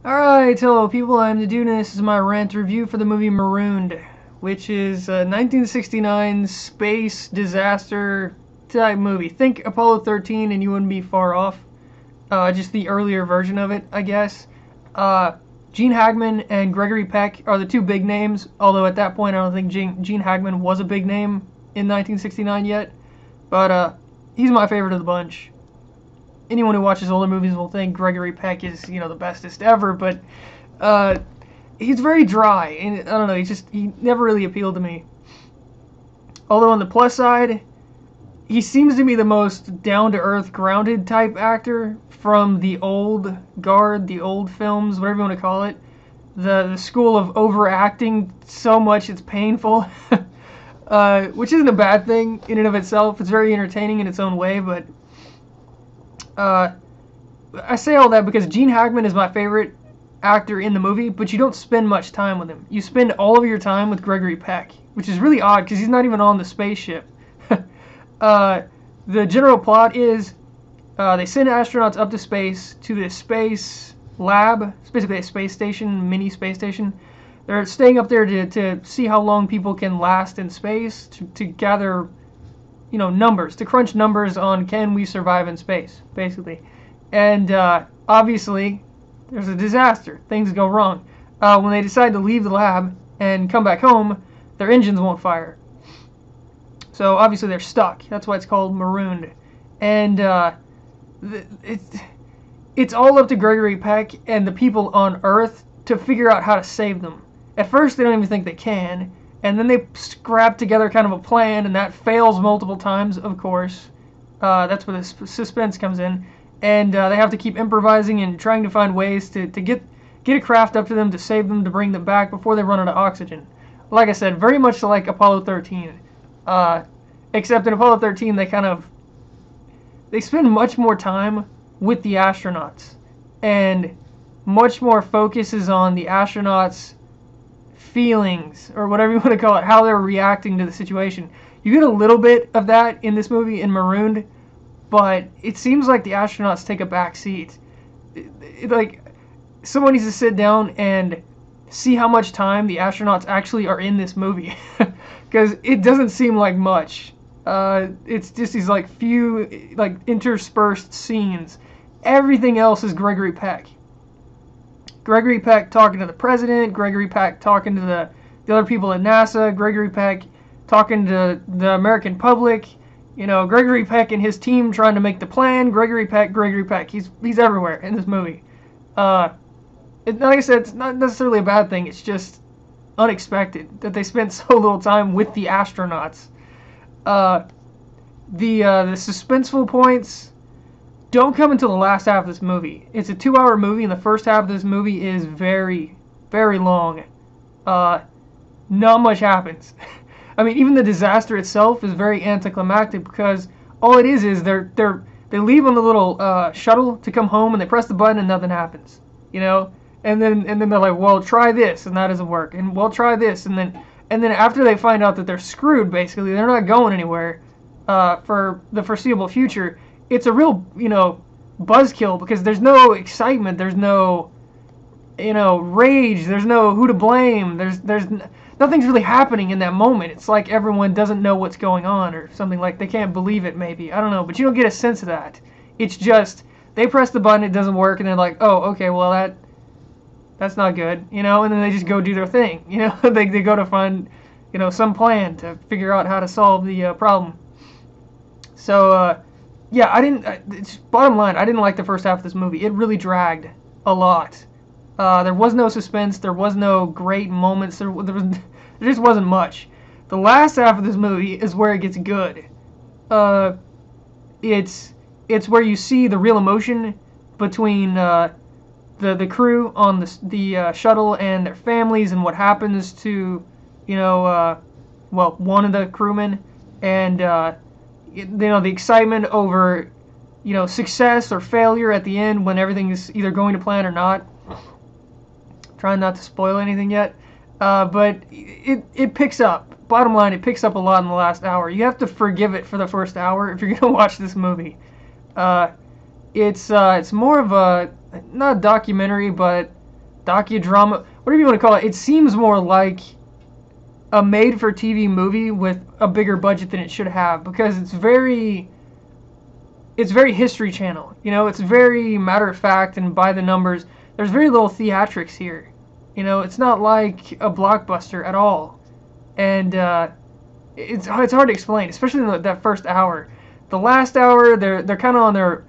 Alright, hello people, I'm the Duna. This is my rant review for the movie Marooned, which is a 1969 space disaster type movie. Think Apollo 13 and you wouldn't be far off. Just the earlier version of it, I guess. Gene Hackman and Gregory Peck are the two big names, although at that point I don't think Gene Hackman was a big name in 1969 yet. But he's my favorite of the bunch. Anyone who watches older movies will think Gregory Peck is, the bestest ever, but he's very dry, and I don't know, he never really appealed to me. Although on the plus side, he seems to be the most down-to-earth, grounded type actor from the old guard, the old films, whatever you want to call it. The school of overacting so much it's painful, which isn't a bad thing in and of itself. It's very entertaining in its own way, but I say all that because Gene Hackman is my favorite actor in the movie, but you don't spend much time with him. You spend all of your time with Gregory Peck, which is really odd because he's not even on the spaceship. The general plot is they send astronauts up to space to this space lab. It's basically a space station, mini space station. They're staying up there to see how long people can last in space, to gather numbers, to crunch numbers on can we survive in space, basically. And obviously, there's a disaster. Things go wrong. When they decide to leave the lab and come back home, their engines won't fire. So obviously they're stuck. That's why it's called Marooned. And it's all up to Gregory Peck and the people on Earth to figure out how to save them. At first, they don't even think they can. And then they scrap together kind of a plan, and that fails multiple times, of course. That's where the suspense comes in. And they have to keep improvising and trying to find ways to get a craft up to them, to save them, to bring them back before they run out of oxygen. Like I said, very much like Apollo 13. Except in Apollo 13, they spend much more time with the astronauts. And much more focus is on the astronauts' feelings, or whatever you want to call it, how they're reacting to the situation. You get a little bit of that in this movie, in Marooned, but it seems like the astronauts take a back seat. Like, someone needs to sit down and see how much time the astronauts actually are in this movie, because it doesn't seem like much. It's just these few interspersed scenes. Everything else is Gregory Peck. Gregory Peck talking to the president, Gregory Peck talking to the other people at NASA, Gregory Peck talking to the American public, Gregory Peck and his team trying to make the plan, Gregory Peck. He's everywhere in this movie. Like I said, it's not necessarily a bad thing, it's just unexpected that they spent so little time with the astronauts. The suspenseful points don't come until the last half of this movie. It's a 2-hour movie, and the first half of this movie is very, very long. Not much happens. I mean, even the disaster itself is very anticlimactic because all it is they leave on the little shuttle to come home, and they press the button and nothing happens. And then they're like, well, try this, and that doesn't work, and well, try this, and then after they find out that they're screwed, basically, they're not going anywhere for the foreseeable future. It's a real, buzzkill because there's no excitement, there's no, rage, there's no who to blame, there's nothing's really happening in that moment. It's like everyone doesn't know what's going on or something, like they can't believe it maybe. I don't know, but you don't get a sense of that. It's just, they press the button, it doesn't work, and they're like, oh, okay, well, that's not good, and then they just go do their thing, they go to find, some plan to figure out how to solve the problem. So, yeah, bottom line, I didn't like the first half of this movie. It really dragged a lot. There was no suspense, there was no great moments, there just wasn't much. The last half of this movie is where it gets good. It's where you see the real emotion between the crew on the shuttle and their families, and what happens to one of the crewmen, and the excitement over success or failure at the end when everything is either going to plan or not. Trying not to spoil anything yet, but it picks up. Bottom line, it picks up a lot in the last hour. You have to forgive it for the first hour if you're gonna watch this movie. It's more of a, not a documentary, but docudrama, whatever you want to call it. It seems more like a made-for-TV movie with a bigger budget than it should have, because it's very History Channel. You know, it's very matter of fact and by the numbers. There's very little theatrics here. You know, it's not like a blockbuster at all, and it's hard to explain, especially in that first hour. The last hour, they're kind of on their,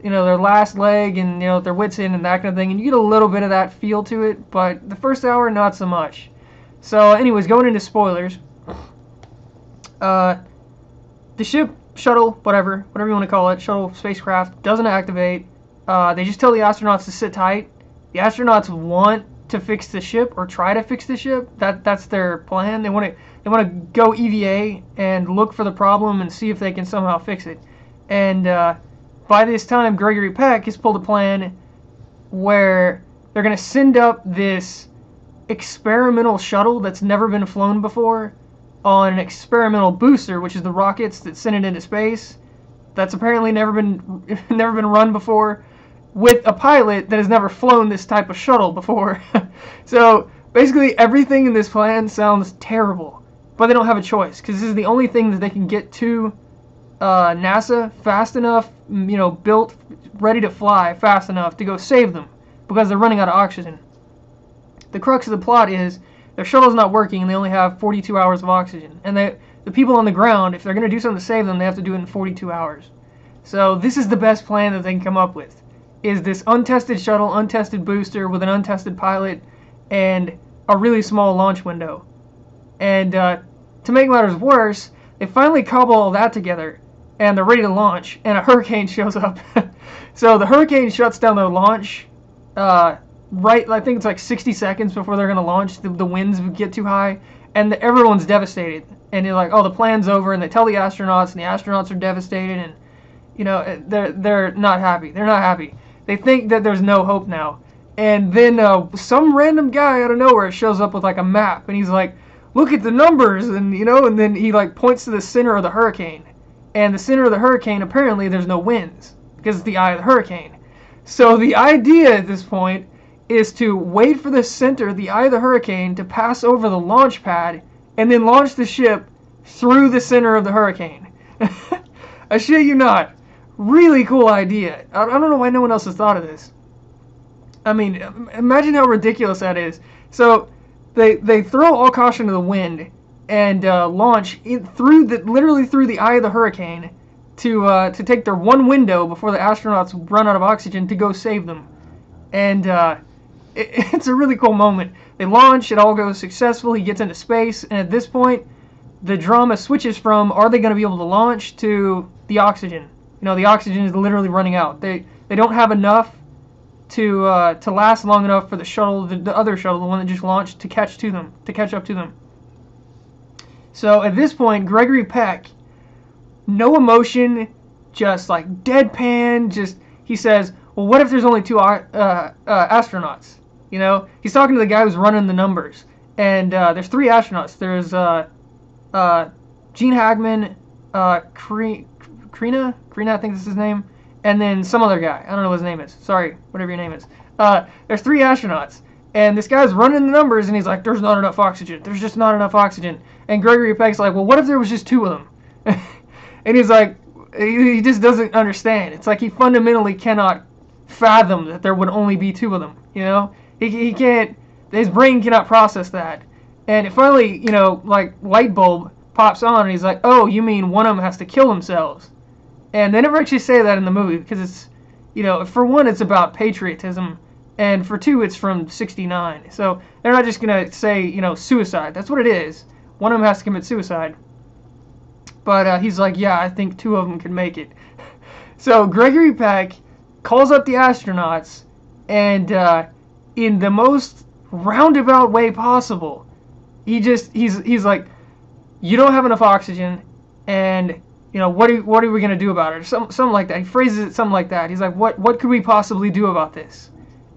you know, their last leg, and you know, their wits in and that kind of thing, and you get a little bit of that feel to it, but the first hour, not so much. So, anyways, going into spoilers, the ship, shuttle, whatever you want to call it, shuttle, spacecraft, doesn't activate. They just tell the astronauts to sit tight. The astronauts want to fix the ship or try to fix the ship. That's their plan. They want to go EVA and look for the problem and see if they can somehow fix it. And by this time, Gregory Peck has pulled a plan where they're going to send up this experimental shuttle that's never been flown before on an experimental booster, which is the rockets that send it into space. That's apparently never been run before, with a pilot that has never flown this type of shuttle before. So basically everything in this plan sounds terrible, but they don't have a choice, because this is the only thing that they can get to NASA fast enough, you know, built, ready to fly fast enough to go save them, because they're running out of oxygen. The crux of the plot is their shuttle's not working and they only have 42 hours of oxygen, and the people on the ground, if they're going to do something to save them, they have to do it in 42 hours. So this is the best plan that they can come up with, is this untested shuttle, untested booster with an untested pilot, and a really small launch window. And to make matters worse, they finally cobble all that together, and they're ready to launch, and a hurricane shows up. So the hurricane shuts down their launch, right, I think it's like 60 seconds before they're going to launch. The winds get too high, and everyone's devastated. And you're like, oh, the plan's over, and they tell the astronauts, and the astronauts are devastated, and, you know, they're not happy. They're not happy. They think that there's no hope now. And then some random guy out of nowhere shows up with like a map, and he's like, look at the numbers, and you know, and then he like points to the center of the hurricane. And the center of the hurricane, apparently there's no winds, because it's the eye of the hurricane. So the idea at this point is to wait for the center, the eye of the hurricane, to pass over the launch pad, and then launch the ship through the center of the hurricane. I shit you not. Really cool idea. I don't know why no one else has thought of this. I mean, imagine how ridiculous that is. So they throw all caution to the wind and launch literally through the eye of the hurricane to take their one window before the astronauts run out of oxygen to go save them. And it's a really cool moment. They launch, it all goes successful, he gets into space, and at this point, the drama switches from, are they going to be able to launch, to the oxygen. You know, the oxygen is literally running out. They don't have enough to last long enough for the shuttle, the other shuttle, the one that just launched, to catch up to them. So at this point, Gregory Peck, no emotion, just like deadpan, he says, well, what if there's only two astronauts? You know, he's talking to the guy who's running the numbers, and there's three astronauts. There's Gene Hackman, Krina, I think that's his name, and then some other guy. I don't know what his name is. Sorry, whatever your name is. There's three astronauts, and this guy's running the numbers, and he's like, there's not enough oxygen. There's just not enough oxygen. And Gregory Peck's like, well, what if there was just two of them? And he's like, he just doesn't understand. It's like he fundamentally cannot fathom that there would only be two of them, you know? He can't, his brain cannot process that. And it finally, you know, like, light bulb pops on, and he's like, oh, you mean one of them has to kill themselves. And they never actually say that in the movie, because it's, you know, for one, it's about patriotism, and for two, it's from '69. So they're not just going to say, you know, suicide. That's what it is. One of them has to commit suicide. But he's like, yeah, I think two of them can make it. So Gregory Peck calls up the astronauts, and in the most roundabout way possible, he's like, you don't have enough oxygen, and you know, what are we gonna do about it? Or something like that. He phrases it something like that. He's like, what could we possibly do about this?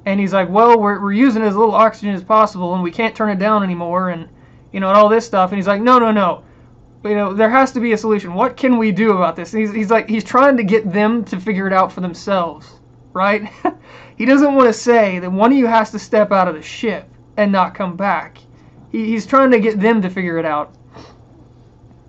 And he's like, well, we're using as little oxygen as possible, and we can't turn it down anymore, and you know, and all this stuff. And he's like, no, you know, there has to be a solution. What can we do about this? And he's trying to get them to figure it out for themselves, right? He doesn't want to say that one of you has to step out of the ship and not come back. He's trying to get them to figure it out.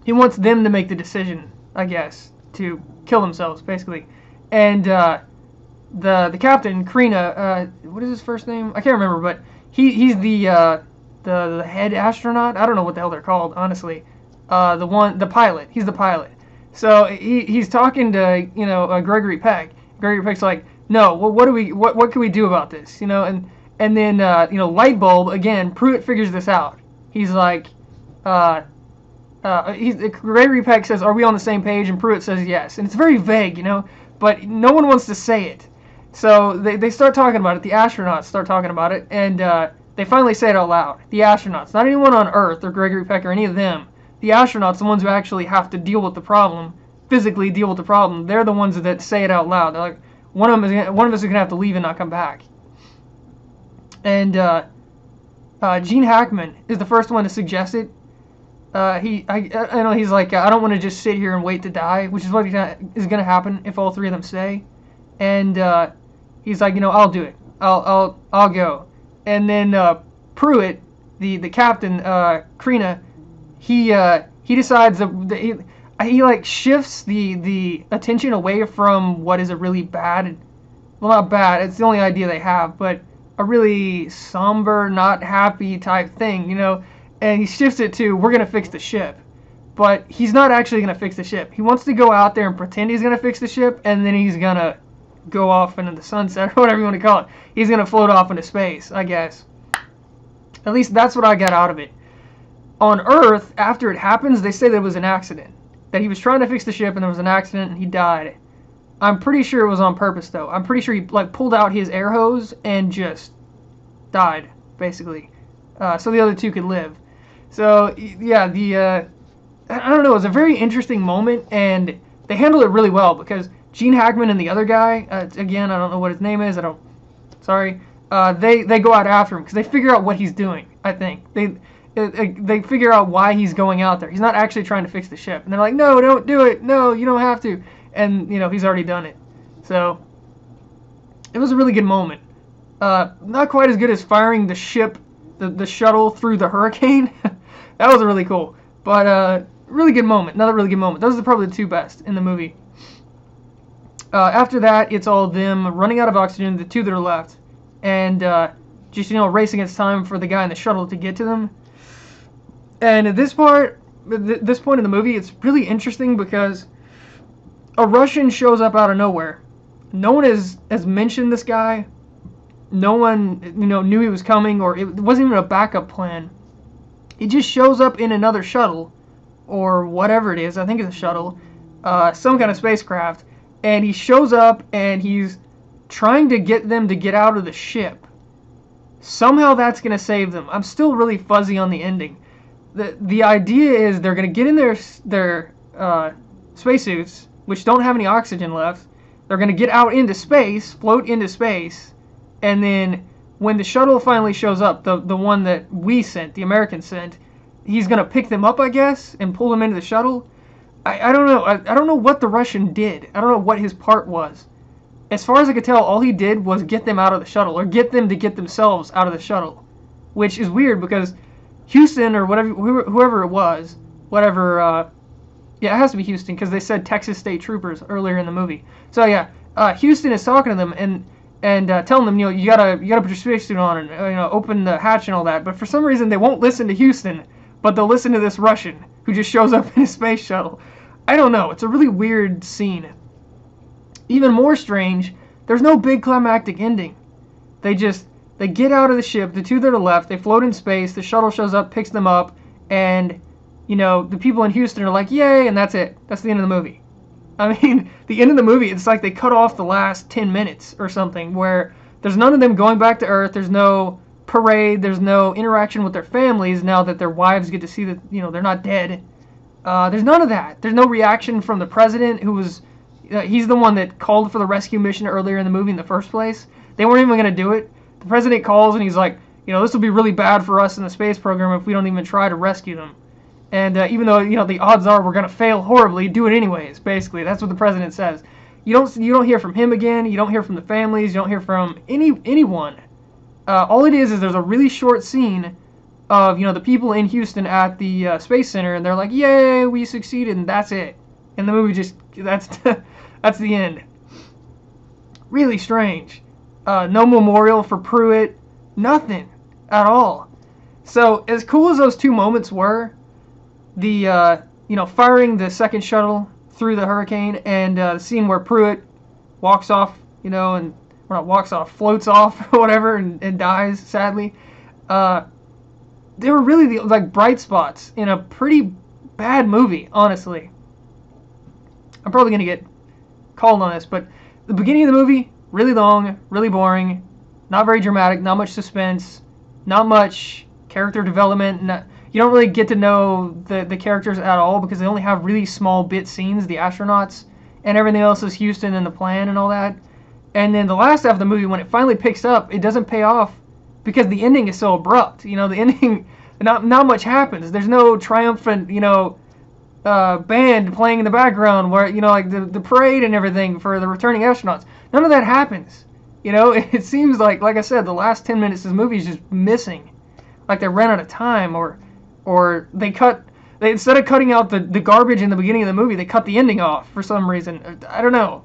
He wants them to make the decision, I guess, to kill themselves, basically. And the captain, Krina, what is his first name? I can't remember, but he's the head astronaut. I don't know what the hell they're called, honestly. The pilot. He's the pilot. So he's talking to Gregory Peck. Gregory Peck's like, no, well, what can we do about this? And then Lightbulb again. Pruitt figures this out. He's like, Gregory Peck says, "Are we on the same page?" And Pruitt says yes. And it's very vague, but no one wants to say it. So they start talking about it. The astronauts start talking about it, and they finally say it out loud. The astronauts, not anyone on Earth or Gregory Peck or any of them. The astronauts, the ones who actually have to deal with the problem, physically deal with the problem. They're the ones that say it out loud. They're like, one of us is gonna have to leave and not come back. And Gene Hackman is the first one to suggest it. I know he's like, I don't want to just sit here and wait to die, which is what is gonna happen if all three of them stay. And he's like, I'll do it. I'll go. And then Pruitt, the captain, Krina, he decides that he like shifts the attention away from what is a really bad, well, not bad, it's the only idea they have, but a really somber, not happy type thing, and he shifts it to, we're going to fix the ship. But he's not actually going to fix the ship. He wants to go out there and pretend he's going to fix the ship, and then he's going to go off into the sunset, or whatever you want to call it. He's going to float off into space, I guess. At least that's what I got out of it. On Earth, after it happens, they say that it was an accident. That he was trying to fix the ship and there was an accident and he died. I'm pretty sure it was on purpose, though. I'm pretty sure he pulled out his air hose and just died, basically. So the other two could live. So, yeah, I don't know, it was a very interesting moment, and they handled it really well, because Gene Hackman and the other guy, again, I don't know what his name is, sorry, they go out after him, because they figure out what he's doing, I think. They figure out why he's going out there. He's not actually trying to fix the ship. And they're like, no, don't do it. No, you don't have to. And, he's already done it. So, it was a really good moment. Not quite as good as firing the ship, the shuttle through the hurricane. That was really cool. But, really good moment. Another really good moment. Those are probably the two best in the movie. After that, it's all them running out of oxygen, the two that are left. And, just, racing against time for the guy in the shuttle to get to them. And at this point in the movie, it's really interesting because a Russian shows up out of nowhere. No one has mentioned this guy. No one, knew he was coming, or it wasn't even a backup plan. He just shows up in another shuttle, or whatever it is. I think it's a shuttle, some kind of spacecraft. And he shows up and he's trying to get them to get out of the ship. Somehow that's going to save them. I'm still really fuzzy on the ending. The idea is they're going to get in their spacesuits, which don't have any oxygen left. They're going to get out into space, float into space, and then when the shuttle finally shows up, the one that we sent, the Americans sent, he's going to pick them up, I guess, and pull them into the shuttle. I don't know. I don't know what the Russian did. I don't know what his part was. As far as I could tell, all he did was get them out of the shuttle, or get them to get themselves out of the shuttle, which is weird because Houston, or whatever, whoever it was, yeah, it has to be Houston, because they said Texas State Troopers earlier in the movie. So yeah, Houston is talking to them and telling them, you gotta put your spacesuit on and open the hatch and all that. But for some reason, they won't listen to Houston, but they'll listen to this Russian who just shows up in a space shuttle. I don't know. It's a really weird scene. Even more strange, there's no big climactic ending. They get out of the ship, the two that are left, they float in space, the shuttle shows up, picks them up, and, the people in Houston are like, yay, and that's it. That's the end of the movie. I mean, the end of the movie, it's like they cut off the last 10 minutes or something, where there's none of them going back to Earth, there's no parade, there's no interaction with their families now that their wives get to see that, they're not dead. There's none of that. There's no reaction from the president, who was, he's the one that called for the rescue mission earlier in the movie in the first place. They weren't even going to do it. The president calls and he's like, this will be really bad for us in the space program if we don't even try to rescue them. And even though, the odds are we're going to fail horribly, do it anyways, basically. That's what the president says. You don't hear from him again. You don't hear from the families. You don't hear from anyone. All it is there's a really short scene of the people in Houston at the Space Center, and they're like, "Yay, we succeeded," and that's it. And the movie that's that's the end. Really strange. No memorial for Pruitt. Nothing at all. So as cool as those two moments were, the firing the second shuttle through the hurricane, and the scene where Pruitt walks off, and or not walks off, floats off or whatever, and dies sadly. They were really the bright spots in a pretty bad movie, honestly. I'm probably gonna get called on this, but the beginning of the movie, really long, really boring, not very dramatic, not much suspense, not much character development. You don't really get to know the characters at all because they only have really small bit scenes, the astronauts, and everything else is Houston and the plan and all that. And then the last half of the movie, when it finally picks up, it doesn't pay off because the ending is so abrupt. The ending, not much happens. There's no triumphant, band playing in the background where, the parade and everything for the returning astronauts. None of that happens. It seems like I said, the last 10 minutes of this movie is just missing. Like they ran out of time, or they instead of cutting out the garbage in the beginning of the movie, they cut the ending off for some reason. I don't know.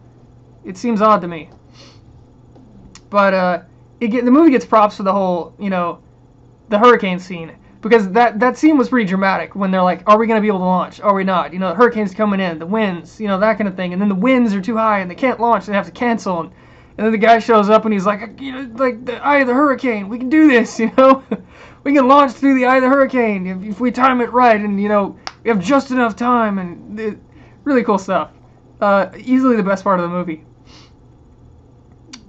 It seems odd to me. But the movie gets props for the whole, the hurricane scene. Because that scene was pretty dramatic when they're like, are we going to be able to launch? Are we not? The hurricane's coming in, the winds, that kind of thing. And then the winds are too high and they can't launch, they have to cancel. And then the guy shows up and he's like, like the eye of the hurricane, we can do this, We can launch through the eye of the hurricane if we time it right, and, we have just enough time, and really cool stuff. Easily the best part of the movie.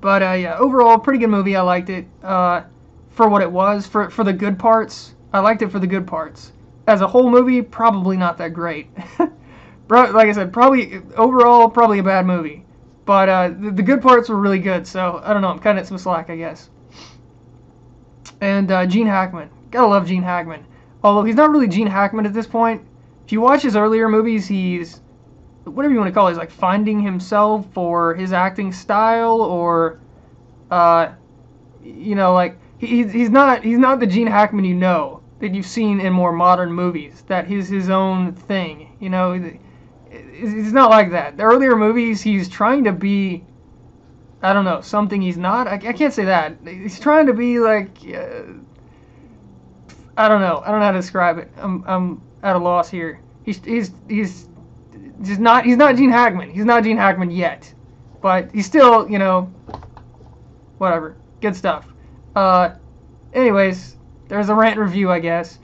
But, yeah, overall, pretty good movie. I liked it for what it was, for the good parts. I liked it for the good parts. As a whole movie, probably not that great. Like I said, overall, probably a bad movie. But the good parts were really good, so, I don't know, I'm cutting it some slack, I guess. And Gene Hackman. Gotta love Gene Hackman. Although he's not really Gene Hackman at this point. If you watch his earlier movies, he's, whatever you want to call it, he's like finding himself or his acting style, or, like, he's not the Gene Hackman that you've seen in more modern movies. That is his own thing, He's not like that. The earlier movies, he's trying to be, I don't know, something he's not. I can't say that. He's trying to be like, I don't know. I don't know how to describe it. I'm at a loss here. He's just not. He's not Gene Hackman. He's not Gene Hackman yet, but he's still, whatever. Good stuff. Anyways, there's a rant review, I guess.